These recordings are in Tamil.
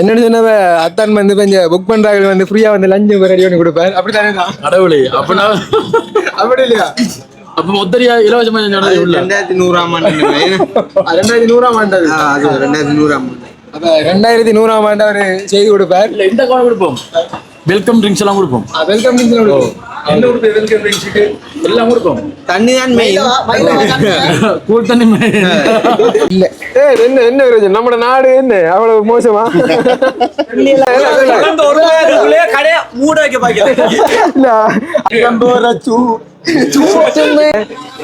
என்னன்னு சொன்ன அத்தான் வந்து கொஞ்சம் புக் பண்றாங்க வந்து ஃப்ரீயா வந்து லஞ்சு ரெடி பண்ணி கொடுப்பேன். அப்படித்தானே கடவுளே அப்படின்னா அப்படி இல்லையா? அப்ப ஒத்தரியா இலவசமா 2100ஆம் ஆண்டு 2100ஆம் ஆண்டு அது 2100ஆம் ஆண்டு. அப்ப 2100ஆம் ஆண்டு அவரு செய்து கொடுப்பார். இல்ல இந்த கார்டு கொடுப்போம். வெல்கம் ட்ரிங்க்ஸ் எல்லாம் கொடுப்போம். வெல்கம் ட்ரிங்க்ஸ் கொடுப்போம். என்ன கொடுப்போம்? வெல்கம் ட்ரிங்க்ஸ்க்கு எல்லாம் கொடுப்போம். தண்ணி தான் மெயின். கூல் தண்ணி இல்ல என்ன என்ன பிரச்சனை? நம்ம நாடு என்ன அவ்வளவு மோசமா? கடையை மூட வைக்க பாக்கிறேன்.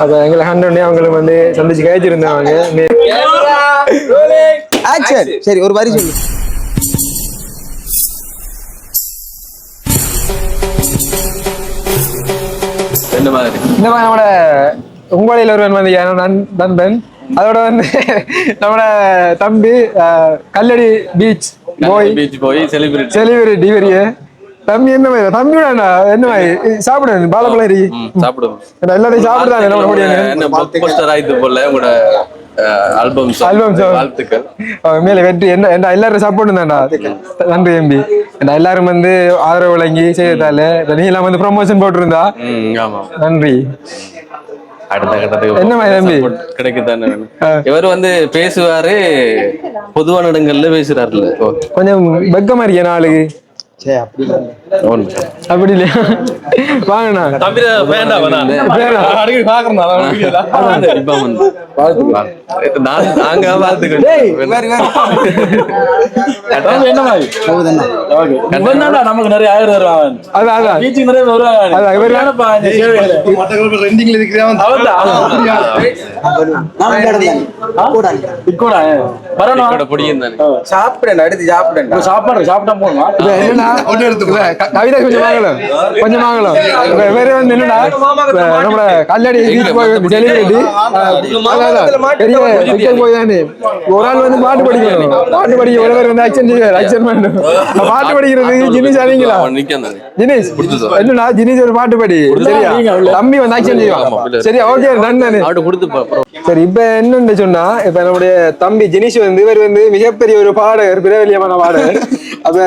அப்ப எங்களை ஹண்ட்ரட் அவங்களுக்கு வந்து சந்திச்சு கழிச்சிருந்தாங்க. சரி ஒரு வரி சொல்லு. இந்த மாதிரி நம்மளோட உங்களில் ஒருவன் வந்து நண்பன், அதோட வந்து நம்மளோட தம்பி கல்லடி பீச் போய் செலிபிரிட்டி பெரிய தம்பி. என்ன மாதிரி தம்பியோட என்ன மாதிரி சாப்பிடுவேன் பாலப்பழம் சாப்பிடுவோம். எல்லாத்தையும் சாப்பிடுறாங்க. மேல வெற்றி என்ன எல்லாரும் சப்போர்ட் தான்டா. நன்றி எம்பி. எல்லாரும் வந்து ஆதரவு வழங்கி செய்யறதால நீ எல்லாம் வந்து ப்ரொமோஷன் போட்டிருந்தா நன்றி. அடுத்த கட்டத்துக்கு என்ன மாதிரி தம்பி கிடைக்குதானே. இவர் வந்து பேசுவாரு, பொதுவான இடங்கள்ல பேசுறாருல்ல, கொஞ்சம் வெக்கமா இருக்கிய நாளுக்கு. அப்படி இல்லையா? வாங்கண்ணா நமக்கு நிறைய ஆயிரம் சாப்பிடேன் அடுத்து சாப்பிட்டா போனா கவிதை கொஞ்சம் வாங்கலாம், கொஞ்சம் வாங்கலாம். வேற வந்து என்னடா நம்மள கல்லடி செலிபிரிட்டி பெரிய போய் தானே ஒரு ஆள் வந்து பாட்டு படிக்கணும். பாட்டு படிக்க ஒரு பேர் வந்து ஆக்சன் செய்வார், ஆக்சன் பண்ணணும். பாட்டு படிக்கிறதுக்கு ஜினிஸ் அறிங்களா? ஜினிஸ் என்னடா ஜினிஸ் ஒரு பாட்டு படி. சரியா? தம்பி வந்து ஆக்சன் செய்வான். சரியா? ஓகே நன்றி. சரி, இப்ப என்னன்னு சொன்னா, இப்ப நம்முடைய தம்பி ஜினிஷ் வந்து இவர் வந்து மிகப்பெரிய ஒரு பாடகர், பிரபல்யமான பாடகர். அப்ப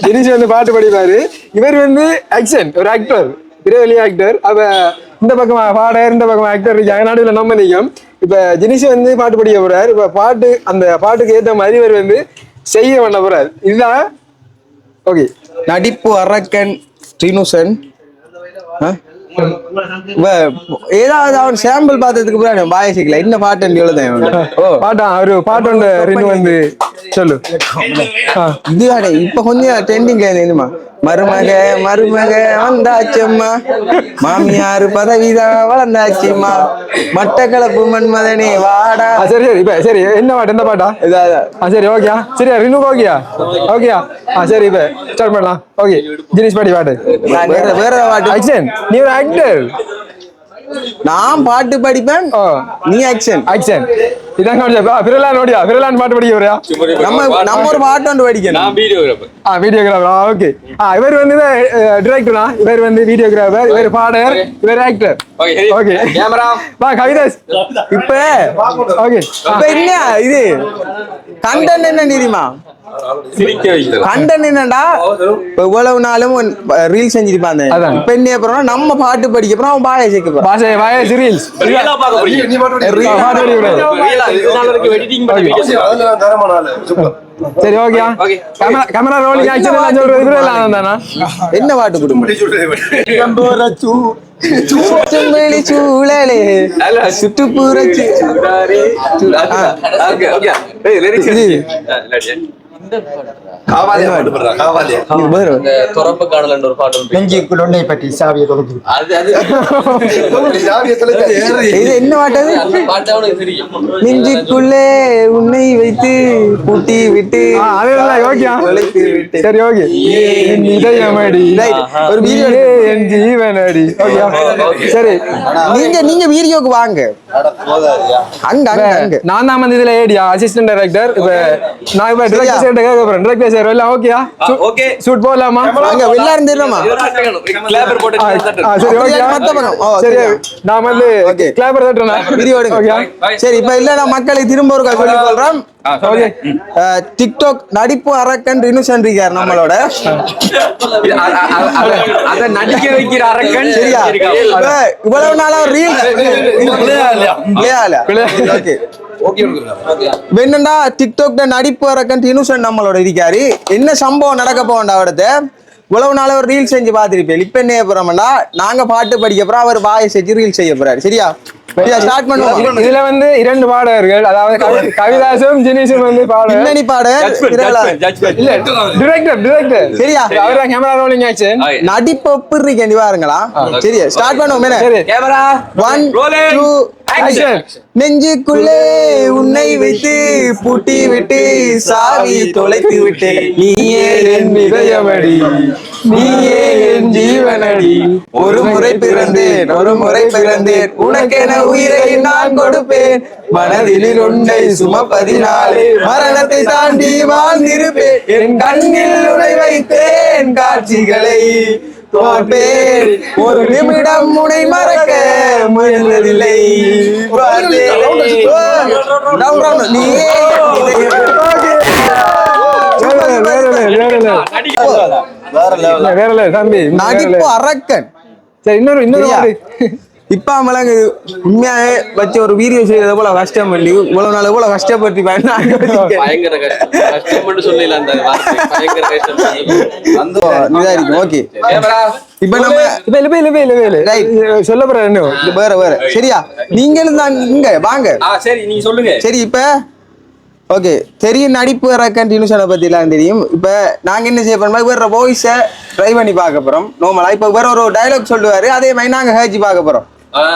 ஜினிஷ் வந்து பாட்டு படிப்பாரு, இவர் வந்து ஆக்சன் ஒரு ஆக்டர், பிரபல்ய ஆக்டர். அப்ப இந்த பக்கம் பாடகர், இந்த பக்கம் ஆக்டர் இருக்காங்க, நடுவில் நம்ம நிற்கும். இப்ப ஜினிஷ் வந்து பாட்டு படிக்க போறாரு. இப்ப பாட்டு அந்த பாட்டுக்கு ஏற்ற மாதிரி இவர் வந்து செய்ய பண்ண போறாரு. இதுதான் ஓகே. நடிப்பு அரக்கன் ஸ்ரீனுசன் ஏதாவது அவன் சாம்பிள் பார்த்ததுக்கு அப்புறம் பாயசிக்கல என்ன பாட்டு எழுதேன். பாட்டா ஒரு பாட்டு வந்து சொல்லு. இதுவாடே இப்ப கொஞ்சம் ட்ரெண்டிங்ல இருந்துமா. மருமக மருமக வந்தாச்சம்மா, மாமியாரு பதவிதான் வளர்ந்தாச்சுமா, மட்டக்களப்பு மன்மதனே வாடா. சரி சரி இப்ப சரி என்ன பாட்டு? எந்த பாட்டா? சரி ஓகேயா? சரியா ரினு ஓகேயா? ஓகேயா? சரி இப்ப ஸ்டார்ட் பண்ணலாம். ஓகே ஜினிஷ் பாடி பாட்டு. வேற பாட்டு ஆக்சன். நீ ஒரு ஆக்டர், நான் பாட்டு படிப்பேன், நீ ஆக்சன். ஆக்சன் இதான் கான்செப்ட். பிரலான் நோடியா? பிரலான் பாட்டு படிக்க வரையா? நம்ம ஒரு பாட்டு ஒன்று படிக்கணும். நான் வீடியோகிராஃபர். வீடியோகிராஃபர். ஓகே. இவர் வந்து டைரக்டரா? இவர் வந்து வீடியோகிராஃபர், இவர் பாடகர், இவர் ஆக்டர். ஓகே கேமரா வா கவிதாஸ். இப்ப ஓகே இப்ப என்ன இது கண்டென்ட் என்ன தெரியுமா? கண்டன் என்னடா இவ்வளவு நாளும் ரீல்ஸ் செஞ்சிருப்பாங்க. இப்ப என்ன அப்புறம் நம்ம பாட்டு படிக்க அப்புறம் அவன் பாய சேர்க்க ரீல்ஸ். சரி ஓகே கேமரா ரோலிங் ஆக்சன் எல்லாம் சொல்றது தானா? என்ன பாட்டு கொடுங்க சூழலே சுற்றுப்புற நெஞ்சுக்குள்ளே உன்னை வைத்து பூட்டி விட்டு ஒரு ஜீவனடி. சரி நீங்க வீடியோக்கு வாங்க. நான் தான் வந்து இதுல ஏடியா அசிஸ்டன்ட் டைரக்டர். இப்ப நான் இப்ப டைரக்டர் பேசுறேன். எல்லாம் ஓகேயா? ஓகே ஷூட் போடலாமா? அங்க வெளில இருந்துறோமா? கிளாப்பர் போட்டு சரி ஓகே சரி நான் வந்து கிளாப்பர் தட்டறேன். வீடியோ எடுங்க. சரி இப்ப இல்ல நான் மக்களை திரும்ப ஒரு சொல்லி சொல்றேன். ஓகே டிக்டாக் நடிப்பு அரக்கன் இன்னுசன் இருக்காரு நம்மளோட. அத நடிக்க வைக்கிற அரக்கன் சரியா? இப்ப இவ்வளவு நாளா ரீல் என்னண்டா டிக்டாக் நடிப்பு அரக்கன் இன்னுசன் நம்மளோட இருக்காரு. என்ன சம்பவம் நடக்க போகண்டா அவடத்தை இவ்வளவு நாள ஒரு ரீல் செஞ்சு பார்த்திருப்பேன். இப்ப என்ன போறோம்னா நாங்க பாட்டு படிக்க போறோம், அவர் வாயை செஞ்சு ரீல் செய்ய போறாரு. சரியா? ஸ்டார்ட் பண்ணுவோம். இதுல வந்து 2 பாடகர்கள், அதாவது கவிதாசும் ஜினிஷும் வந்து பின்னணி பாடகர் இல்ல டிரெக்டர். சரியா? அவரா கேமரா ரோலிங் ஆச்சு. நடிப்பு எப்படி இருக்கேன் பாருங்களா. சரியா? ஸ்டார்ட் பண்ணுவோம். Camera 1 2 action. நெஞ்சுக்குள்ளே உன்னை வைத்து பூட்டி விட்டு சாவி தொலைத்து விட்டு நீயே என் இதயமடி நீயே என் ஜீவனடி ஒரு முறை பிறந்தேன் உனக்கென உயிரை நான் கொடுப்பேன் மனதில் உன்னை சுமப்பதினாலே மரணத்தை தாண்டி வாழ்ந்திருப்பேன் என் கண்ணில் உன்னை வைத்தேன் காட்சிகளை தோற்பேன் ஒரு நிமிடம் முனை மறக்க முயன்றதில்லை நடிப்பு அரக்கன். சரி, இன்னொரு இப்ப அவங்களுக்கு உண்மையாவே வச்சு ஒரு வீடியோ செய்யறது போல கஷ்டம் பண்ணி இவ்வளவு நாள் இவ்வளவு கஷ்டப்பட்டு பயங்கர கஷ்டம் சொல்லல அந்த பயங்கர கஷ்டம். ஓகே இப்ப நம்ம சொல்ல போற வேற சரியா? நீங்களும் தான் இங்க வாங்க. சரி, நீங்க சொல்லுங்க. சரி, இப்ப ஓகே தெரியும் நடிப்பு அரக்கன் டினுஷனை பத்தி எல்லாம் தெரியும். இப்ப நாங்க என்ன செய்ய போறோம், வேற வாய்ஸை ட்ரை பண்ணி பார்க்க போறோம். நார்மலா இப்ப வேற ஒரு டைலாக் சொல்லுவாரு, அதே மாதிரி நாங்க ஹேஜி பார்க்க போறோம்.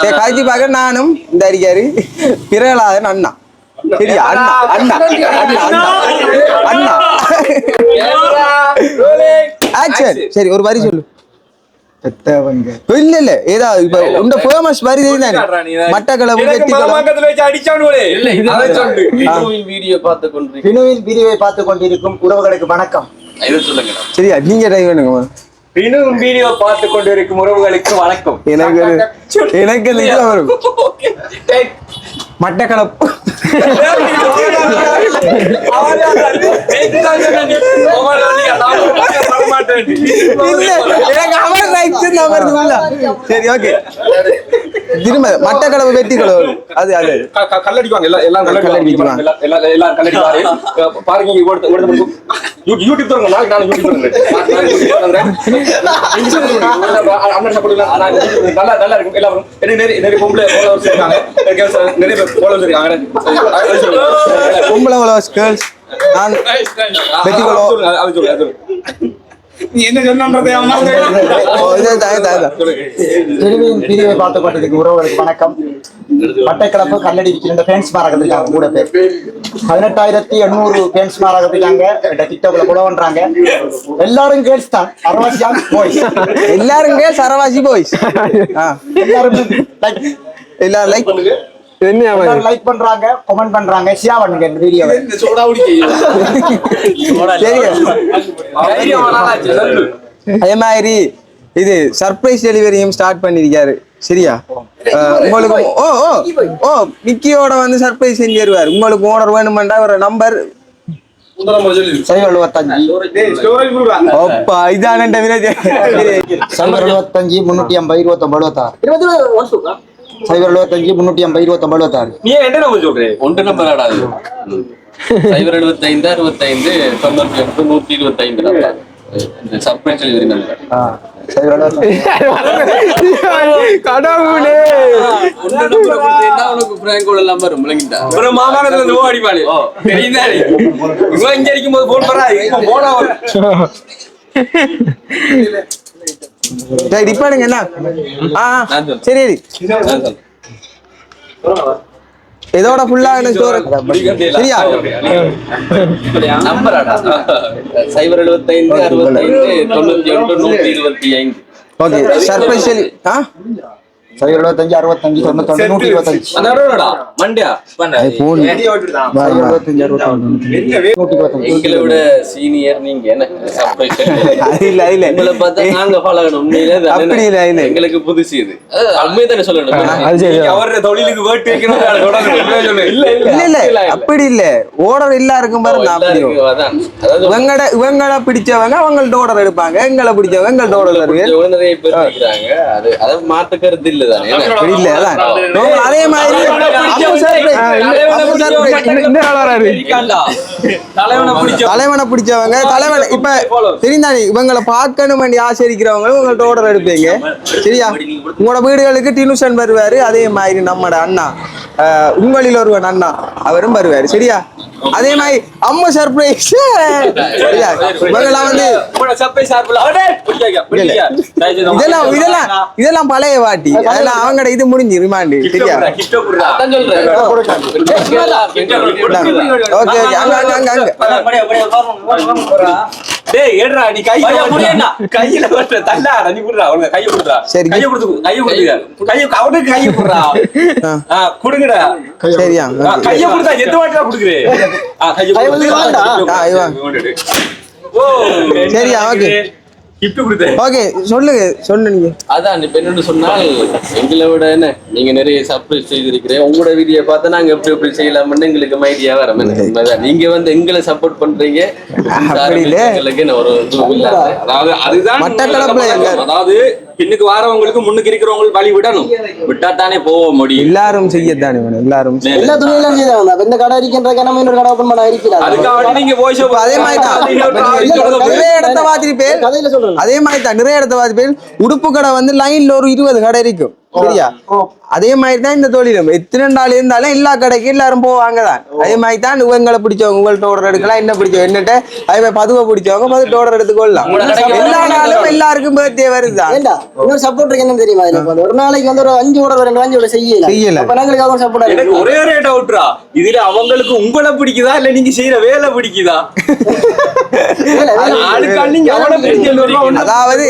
சரி, ஹேஜி பார்க்க நானும் இந்த அடிக்காரு பிரகலாதன் அண்ணா. சரியா? அண்ணா அண்ணா அண்ணா அண்ணா ஆக்சன். சரி, ஒரு வரி சொல்லு. இல்ல இல்ல ஏதாவது இப்ப இந்த ஃபேமஸ் வரி தெரியுதானே? மட்டக்களப்பு வீடியோ பார்த்து கொண்டிருக்கும் உறவுகளுக்கு வணக்கம். சரியா? நீங்க ட்ரை பண்ணுங்க. வீடியோ பார்த்து கொண்டிருக்கும் உறவுகளுக்கு வணக்கம். எனக்கு வரும் மட்டக்களப்பு சரி, ஓகே. திரும்ப மட்டக்களப்பு வெட்டி கலவு அது அது கல்லடிக்குவாங்க. எல்லாம் கல்லடிக்குவாங்க. எல்லாம் கல்லடிக்குவாரு. பாருங்க, யூடியூப் தரங்க. நாளைக்கு நான் யூடியூப் தரேன். நல்லா இருக்கும். எல்லாரும் நிறைய பொம்பளை ஃபாலோவர்ஸ் இருக்காங்க. நிறைய பேர் ஃபாலோவர்ஸ் இருக்காங்க. பொம்பளை ஃபாலோவர்ஸ் கேர்ள்ஸ் நான் வெட்டி கலவு அது சொல்லு. வீடியோவை பார்த்து கொண்டிருக்கும் உறவுகளுக்கு வணக்கம். மட்டக்களப்பு கல்லடி இந்த ஃபேன்ஸ் மாராகத்துக்காங்க கூட பேர் 18,800 ஃபேன்ஸ் மாராகத்துக்காங்க. டிக்டாக்ல கூட பண்றாங்க. எல்லாரும் கேர்ள்ஸ் தான். அரவாசி பாய்ஸ் எல்லாரும் கேர்ள்ஸ் அரவாசி பாய்ஸ். எல்லாரும் லைக் எல்லாரும் லைக் லைக் பண்றாங்க, கமெண்ட் பண்றாங்க, ஷேர் பண்ணுங்க இந்த வீடியோவை. அதே மாதிரி இது சர்ப்ரைஸ் டெலிவரியும் ஸ்டார்ட் பண்ணிருக்காரு. சரியா? உங்களுக்கு மிக்கியோட வந்து சர்ப்ரைஸ் செஞ்சு தருவார். உங்களுக்கு ஓனர் வேணுமெண்டா ஒரு நம்பர் 75 இதான 75 350 29 75 350 29 நீ என்ன நம்பர் சொல்றே? ஒன்று நம்பர் ஆடாது. 075 65 98 125 இந்த சர்ப்ரைஸ் டெலிவரி நம்பர். கடவுளே, ஒன்று நம்பர் கொடுத்தா உனக்கு பிராங்கோட நம்பர் முழங்கிட்டா. அப்புறம் மாமாங்கத்துல இருந்து ஓடிப்பாளே. தெரியுதா? இவன் இங்க இருக்கும்போது போன் பண்றா. இப்போ போனா டிப்பானுங்க என்ன? சரி, இதோட ஃபுல்லா சரியா? நம்பர் 075 65 91 125. ஓகே. சர்ப்ரைஸ் சரி 75 65 91 125 அண்ணாடா மண்டியா போன் 75 65 எங்களை விட சீனியர் நீங்க என்ன surprise. இல்ல இல்ல உங்களை பார்த்தா நாங்க பழகணும் உண்மையிலே அது அப்படி இல்ல இல்ல எங்களுக்கு புதுசு இது உண்மையை தானே சொல்லணும். அது சரி. அவரோட தொழிலுக்கு வேட்டு வைக்கணும் இல்ல இல்ல இல்ல அப்படி இல்ல ஓர்டர் எல்லாருக்கும் பாரு நான் அப்படி அதான் அதாவது இவங்கள பிடிச்சவங்க அவங்கள்ட்ட ஓர்டர் எடுப்பாங்க எங்களை பிடிச்சவங்க எங்கள்ட்ட ஓர்டர் எடுப்பாங்க நிறைய பேர் இருக்கிறாங்க. அது மாற்று கருத்து இல்ல தானே. அப்படி இல்ல அதான் normal அதே மாதிரி தலைவனை பிடிச்சவங்க தலைவன் இப்ப தெரிந்தானே இவங்களை பார்க்கணும் வேண்டி ஆசரிக்கிறவங்களும் உங்கள்ட்ட ஓர்டர் எடுப்பீங்க சரியா. உங்களோட வீடுகளுக்கு டினுஷன் வருவாரு அதே மாதிரி நம்மட அண்ணா உங்களில் ஒருவன் அண்ணா அவரும் வருவாரு சரியா. அதே மாதிரி அம்மா சர்ப்ரைஸ் சரியா. இவங்கெல்லாம் வந்து இதெல்லாம் பழைய வாட்டி அதெல்லாம் அவங்கட இது முடிஞ்சு ரிமாண்டு சரியா. ஓகே ஓகே அங்க அங்க அங்க அங்க டேய் ஏட்றா நீ கையில வட்ட தள்ளாடா நீ குடுறா அவள கைய குடுறா சரி கைய குடுங்க கைய அவனுக்கு கைய குடுறா குடுங்கடா சரியா கைய குடுத்தா எந்த வாட்டா குடுக்குறே கைய குடுடா ஓ சரியா ஓகே கிஃப்ட் குடுதே ஓகே சொல்லுங்க நீங்க. அதான் இப்ப என்னன்னு சொன்னால் எங்களை விட என்ன நீங்க நிறைய சர்ப்ரைஸ் செய்திருக்கிறேன். உங்களோட வீடியோ பார்த்தா நாங்க எப்படி செய்யலாம்னு எங்களுக்கு ஐடியா வரும். நீங்க வந்து எங்களை சப்போர்ட் பண்றீங்க எங்களுக்கு என்ன ஒரு அதாவது அதுதான் அதாவது பின்னுக்கு வாரவங்களுக்கு முன்னுக்கு இருக்கிறவங்களுக்கு வழி விடணும். விட்டா தானே போக முடியும். எல்லாரும் செய்யத்தானே எல்லாரும் எல்லா துணியெல்லாம் செய்யறாங்க. இந்த கடை இருக்கின்ற நம்ம இன்னொரு கடை ஓபன் பண்ண இருக்கல. அதுக்காக நீங்க வாய்ஸ் அதே மாதிரி தான் நிறைய இடத்த வாத்திருப்பேன். கதையில சொல்றேன் அதே மாதிரி தான் நிறைய இடத்த வாத்திருப்பேன். உடுப்பு கடை வந்து லைன்ல ஒரு 20 கடை இருக்கும் சரியா. அதே மாதிரி தான் இந்த தொழிலும் எத்தனை நாள் இருந்தாலும் எல்லா கடைக்கும் எல்லாரும் போவாங்க தான். அதே மாதிரி தான் இவங்களை பிடிச்சவங்க உங்கள்ட்ட ஆர்டர் எடுக்கலாம். என்ன பிடிச்சவங்க என்னட்ட அதே பதுவை பிடிச்சவங்க பதுட்டு ஆர்டர் எடுத்துக்கொள்ளலாம். எல்லா நாளும் எல்லாருக்கும் பர்த்டே வருதுதான். இன்னொரு சப்போர்ட் என்னன்னு தெரியுமா? ஒரு நாளைக்கு வந்து ஒரு 5 ஆர்டர் 2 5 செய்யல. அப்ப நாங்களுக்கு சப்போர்ட் எனக்கு ஒரே டவுட்ரா இதுல அவங்களுக்கு உங்களை பிடிக்குதா இல்ல நீங்க செய்யற வேலை பிடிக்குதா? அதாவது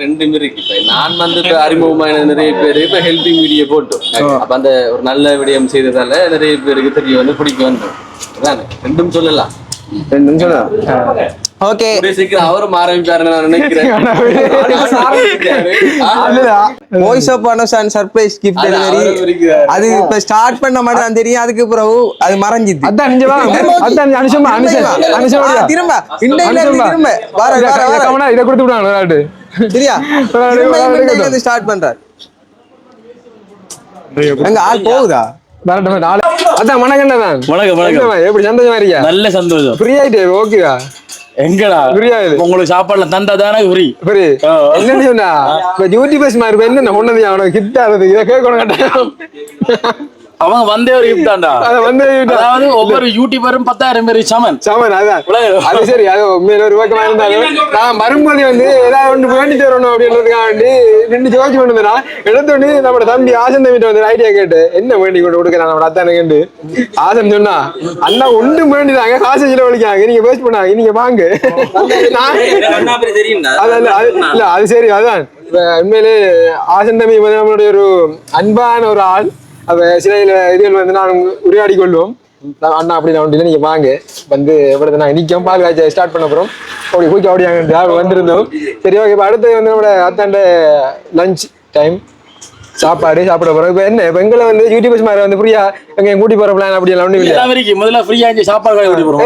ரெண்டுமே இருக்கு. நான் வந்து அறிமுகமான நிறைய பேர் இப்ப ஹெல்பிங் வீடியோ போட்டோம். அப்ப அந்த ஒரு நல்ல விடயம் செய்ததால நிறைய பேருக்கு தெரிய வந்து பிடிக்க வந்தோம். ரெண்டும் சொல்லலாம். ஓகே சீக்கிரம் அவரும் ஆரம்பிச்சாருன்னு நான் நினைக்கிறேன். Voice of announce surprise gift delivery அது இப்ப ஸ்டார்ட் பண்ண மாதிரி தான் தெரியும். அதுக்கு பிறகு அது மறைஞ்சிது. அதான் நிஜமா அதான் அனுஷமா திரும்ப இன்டைல திரும்ப வர இத கொடுத்து விடுவாங்க விளையாட்டு சரியா. இன்டைல ஸ்டார்ட் பண்றார். எங்க ஆள் போகுதா அதான் வணக்கம் எப்படி சந்தோஷமா இருக்கியா? நல்ல சந்தோஷம். ஃப்ரீ ஆயிட்டு ஓகேவா? எங்கடா உங்களுக்கு சாப்பாடுல தந்தா தானே ஃப்ரீ. ஃப்ரீ என்னன்னு சொன்னா இப்ப யூடியூபர்ஸ் மாதிரி என்ன ஒண்ணு அவனுக்கு கிஃப்ட் ஆகுது இதை கேட்கணும். அவங்க வந்தே ஒரு கிஃப்ட் தான்டா. அதாவது ஒவ்வொரு யூடியூபரும் 10,000 பேர் சமன் அதான் அது சரி. அது உண்மையில ஒரு வாக்கமா இருந்தாலும் நான் வரும்போது வந்து ஏதாவது ஒன்று வேண்டிட்டு வரணும் அப்படின்றதுக்காக வேண்டி 2 ஜோதிச்சு கொண்டு வந்தா எடுத்தோடனே நம்ம தம்பி ஆசன் தம்பிட்டு வந்து ஐடியா கேட்டு என்ன வேண்டி கொண்டு கொடுக்கலாம் நம்ம அத்தானு கேட்டு ஆசன் சொன்னா அண்ணா ஒன்று வேண்டிதாங்க காசு செலவழிக்காங்க நீங்க வேஸ்ட் பண்ணாங்க நீங்க வாங்க. இல்ல அது சரி. அதான் உண்மையிலே ஆசன் தம்பி நம்மளுடைய ஒரு அன்பான ஒரு ஆள். அப்ப சில இதுகள் வந்து நான் உரையாடி கொள்வோம். அண்ணா அப்படி நான் ஒன்றில் நீங்க வாங்க வந்து எப்படி நான் நிற்கும் பால் காய்ச்ச ஸ்டார்ட் பண்ண போறோம். அப்படி போய் அப்படியாங்க வந்திருந்தோம். சரி ஓகே. இப்ப அடுத்து வந்து நம்மளோட அத்தாண்ட லஞ்ச் டைம் சாப்பாடு சாப்பிட போறோம். இப்ப என்ன இப்ப எங்களை வந்து யூடியூபர்ஸ் மாதிரி வந்து ஃப்ரீயா எங்க கூட்டி போற பிளான் அப்படி எல்லாம் ஒண்ணு இல்லை. முதல்ல ஃப்ரீயா சாப்பாடு கூட்டி போறோம்.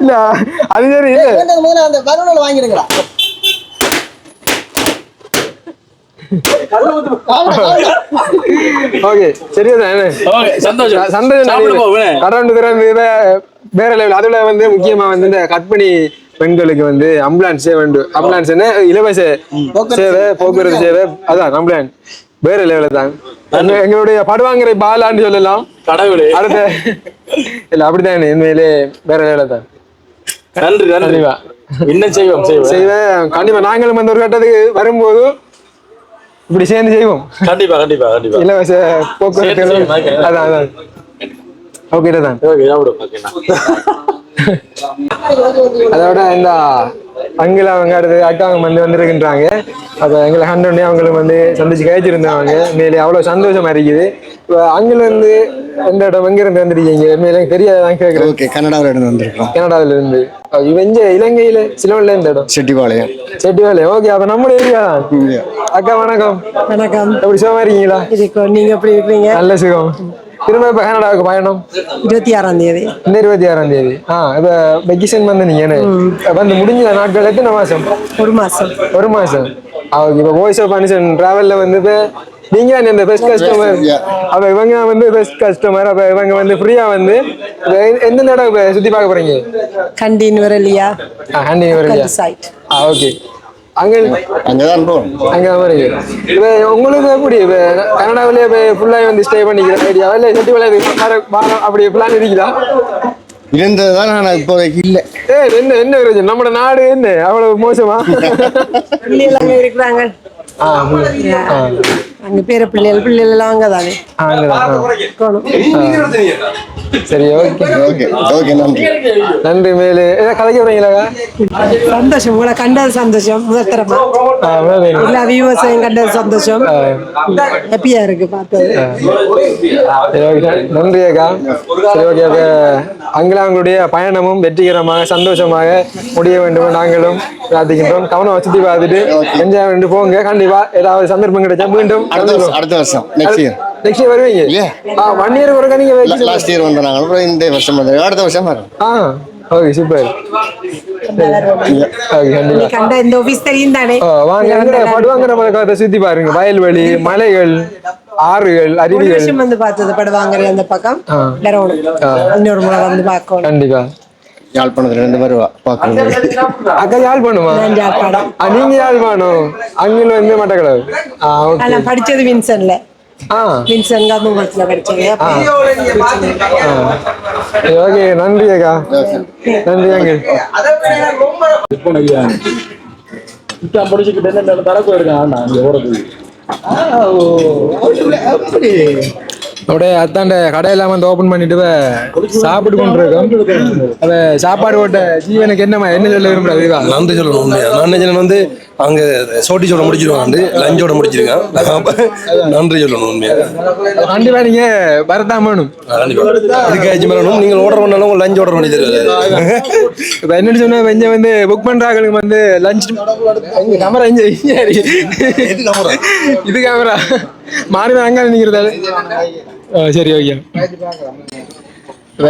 இல்ல அது சரி. முதல்ல அந்த பலூன் வாங்கிடுங்களா? ஓகே சரியா சந்தோஷம். வேற லெவல். அதுல வந்து முக்கியமா வந்து இந்த கற்பனை பெண்களுக்கு வந்து அம்புலன்ஸே வேண்டும். அம்புலன்ஸ் என்ன இலவச சேவை போக்குவரத்து சேவை அதான் அம்புலன்ஸ் வேற லெவல தான். எங்களுடைய படுவாங்கிற பாலான்னு சொல்லலாம். கடவுளே அடுத்த இல்ல அப்படித்தான் உண்மையிலே வேற லெவல தான். நன்றி நன்றிவா. இன்னும் செய்வேன் கண்டிப்பா. நாங்களும் வந்து ஒரு கட்டத்துக்கு வரும்போது இப்படி சேர்ந்து செய்வோம். கண்டிப்பா கண்டிப்பா கண்டிப்பா. இலவச போக்குவரத்து அதான் அதான் ஓகே தான். அதோட இந்த அங்கில அவங்க அடுத்து அக்கா அவங்க வந்து வந்திருக்கின்றாங்க. அப்போ எங்களை கண்டோடனே அவங்களுக்கு வந்து சந்திச்சு கழிச்சிருந்தாங்க. மேலே அவ்வளோ சந்தோஷமா இருக்குது. இப்போ அங்கில இருந்து எந்த இடம் எங்கிருந்து வந்திருக்கீங்க? மேலே தெரியாதான் கேட்குறேன். ஓகே, கனடாவில் இருந்து வந்திருக்கோம். கனடாவில இருந்து. இவங்க இலங்கையில சிலோன்ல இந்த இடம் செட்டிபாளையம். செட்டிபாளையம். ஓகே, அப்ப நம்ம ஏரியா தான். அக்கா வணக்கம். வணக்கம். எப்படி சுகமா இருக்கீங்களா? இருக்கோம். நீங்க எப்படி இருக்கீங்க? நல்ல சுகம். திரும்ப இப்ப கனடாவுக்கு பயணம் 26ஆம் தேதி. இந்த 26ஆம் தேதி. இப்ப வெக்கேஷன் வந்து நீங்க வந்து முடிஞ்ச நாட்கள் எத்தனை மாசம்? 1 மாசம். 1 மாசம். இப்ப வாய்ஸ் ஆஃப் அனிஷன் டிராவல்ல வந்து இப்ப நீங்க இந்த பெஸ்ட் கஸ்டமர். அப்ப இவங்க வந்து பெஸ்ட் கஸ்டமர். அப்ப இவங்க வந்து ஃப்ரீயா வந்து எந்தெந்த இடம் சுத்தி பார்க்க போறீங்க? கண்டின் வரலையா? கண்டின் வரலையா? சைட். ஓகே. அங்கதான் போறீங்க. இப்ப உங்களுக்கு எப்படி இப்ப கனடாவிலே ஃபுல்லா வந்து ஸ்டே பண்ணிக்கிற ஐடியா இல்ல செட்டிபாளையம் அப்படி பிளான் இருக்குதா? இருந்ததுதான் நான் இப்போதைக்கு இல்ல. என்ன பிரச்சனை? நம்ம நாடு என்ன அவ்வளவு மோசமா? பிள்ளைகள் இருக்கிறாங்க. அங்க பேர பிள்ளைகள் எல்லாம் அங்கதானே. சரி, ஓகே ஓகே ஓகே, நன்றி நன்றி. மேலே கலைக்க போறீங்களா? சந்தோஷம், உங்களை கண்டது சந்தோஷம். முதற்தரமா எல்லா வியூவர்ஸையும் கண்டது சந்தோஷம். ஹாப்பியா இருக்கு பார்த்தது. நன்றி அக்கா. சரி, ஓகே. அப்ப அவங்களுடைய பயணமும் வெற்றிகரமாக சந்தோஷமாக முடிய வேண்டும் நாங்களும் பிரார்த்திக்கின்றோம். கவனம் வச்சுட்டு பார்த்துட்டு என்ஜாய் பண்ணிட்டு போங்க. கண்டிப்பா ஏதாவது சந்தர்ப்பம் கிடைச்சா மீண்டும் அடுத்த வருஷம் நெக்ஸ்ட் இயர் வருவீங்க. 1 இயர் ஒருக்கா நீங்க லாஸ்ட் இயர் வந்தாங்க. அப்புறம் இந்த வருஷம் அடுத்த வருஷம் வரும். Okay, super. கண்ட இந்த ஆபீஸ் தெரியும் தானே. வாங்க படுவாங்கிற சுத்தி பாருங்க. வயல்வெளி, மலைகள், ஆறுகள், அருவிகள். வந்து பார்த்தது படுவாங்க அந்த பக்கம். இன்னொரு முறை வந்து பார்க்கணும் கண்டிப்பா. யாழ்ப்பாணத்துல இருந்து வருவா பாக்குறது. அக்கா யாழ்ப்பாணமா? நீங்க யாழ்ப்பாணம், அங்கில வந்து மட்டக்களவு. நான் படிச்சது வின்சன்ல. வின்சன் கவர்மெண்ட்ல படிச்சேன். ஓகே, நன்றி அக்கா. நன்றி அங்க. அப்படியே அத்தாண்ட கடையெல்லாம் வந்து ஓபன் பண்ணிட்டு சாப்பிட்டு கொண்டு இருக்கோம். அத சாப்பாடு ஓட்ட ஜீவனுக்கு என்ன சொல்ல விரும்புறாரு? நன்றி சொல்லணும். உண்மையா நான் வந்து அங்க சோட்டிச்சோட முடிச்சிருவாங்க, லஞ்சோட முடிச்சிருக்கேன். நன்றி சொல்லணும். உண்மையா கண்டிப்பா நீங்க வரதாமணும். இதுக்கு வரணும். நீங்க ஆர்டர் பண்ணாலும் உங்க லஞ்ச் ஆர்டர் பண்ணி தருவாங்க. இப்ப என்னன்னு சொன்னா இங்க வந்து புக் பண்றாங்களுக்கு வந்து லஞ்ச் கேமரா இது கேமரா மாறி அங்க நிக்கிறதால. சரி, ஓகே.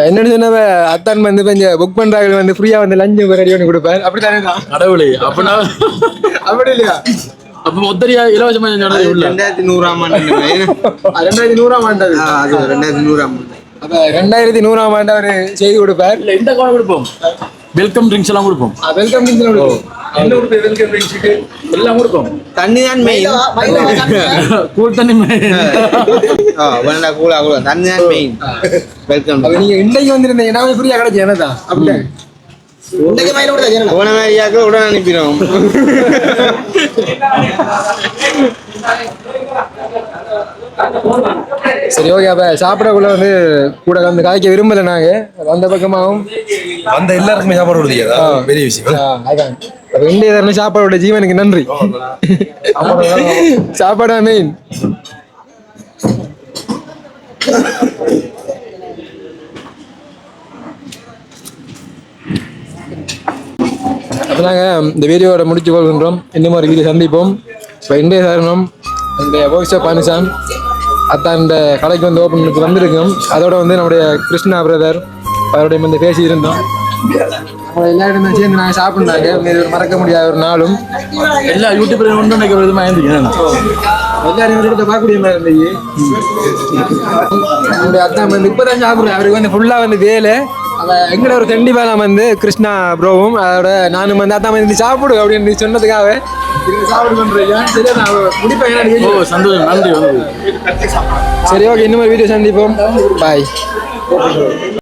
என்னன்னு சொன்ன அத்தான் வந்து கொஞ்சம் புக் பண்றாங்க வந்து ஃப்ரீயா வந்து லஞ்சு ரெடி பண்ணி கொடுப்பாரு. அப்படித்தானே? கடவுளே, அப்படின்னா அப்படி இல்லையா? அப்ப மொத்தரியா இலவசமா 2100ஆம் ஆண்டு. 2100ஆம் ஆண்டு. 2100ஆம் ஆண்டு. அப்ப 2100ஆம் ஆண்டு அவரு செய்து கொடுப்பார். இல்ல இந்த கோணம் கொடுப்போம். வெல்கம் ட்ரிங்க்ஸ் எல்லாம் கொடுப்போம். வெல்கம் ட்ரிங்க்ஸ் எல்லாம் கொடுப்போம். என்ன கொடுப்போம்? வெல்கம் ட்ரிங்க்ஸ்க்கு எல்லாம் கொடுப்போம். தண்ணி தான் மெயின். கூல் தண்ணி மெயின். வேணா கூலா தண்ணி தான் மெயின். வெல்கம். அப்ப நீங்க இன்னைக்கு வந்திருந்தீங்கன்னா ஃப்ரீயா கிடைச்சு என்னதா? அப்படியே இன்னைக்கு மயில விடுதா ஜெனரல் போன மாதிரியாக உடனே அனுப்பிடுவோம். சரி, ஓகே. அப்ப சாப்பிடக்குள்ள வந்து கூட வந்து காய்க்க விரும்பல. நாங்க அந்த பக்கமாவும் அந்த எல்லாருக்குமே சாப்பாடு கொடுத்தீங்க, பெரிய விஷயம். அதான் அப்ப இந்திய தரணும் சாப்பாடோட ஜீவனுக்கு நன்றி. சாப்பாடா மெயின். அப்போ நாங்கள் இந்த வீடியோவோட முடிச்சு கொள்கின்றோம். இன்னும் ஒரு வீடியோ சந்திப்போம். இப்போ இன்றைய தருணம் இந்த வாய்ஸ் ஆஃப் அனிஷன் அத்தான் இந்த கடைக்கு வந்து ஓப்பன் வந்திருக்கோம். அதோட வந்து நம்முடைய கிருஷ்ணா பிரதர் அவருடைய வந்து பேசியிருந்தோம். எல்லா இடமே சேர்ந்து நாங்கள் சாப்பிட்றாங்க. இது மறக்க முடியாத ஒரு நாளும். எல்லா யூடியூப்ல ஒன்று நினைக்கிற விதமாக எல்லாரும் இடத்த பார்க்கக்கூடிய மாதிரி இருந்தது. நம்முடைய அத்தான் வந்து இப்போதான் சாப்பிட்றேன். அவருக்கு வந்து ஃபுல்லாக வந்து வேலை. எங்களை ஒரு தெண்டி வேலை வந்து கிருஷ்ணா ப்ரோவும் அதோட நானும் வந்து அதான் வந்து சாப்பிடு அப்படின்னு சொன்னதுக்காக சாப்பிடு பண்றேன். சரியா நான் முடிப்பேன். சந்தோஷம், நன்றி. சரி, ஓகே. இன்னும் ஒரு வீடியோ சந்திப்போம். பாய்.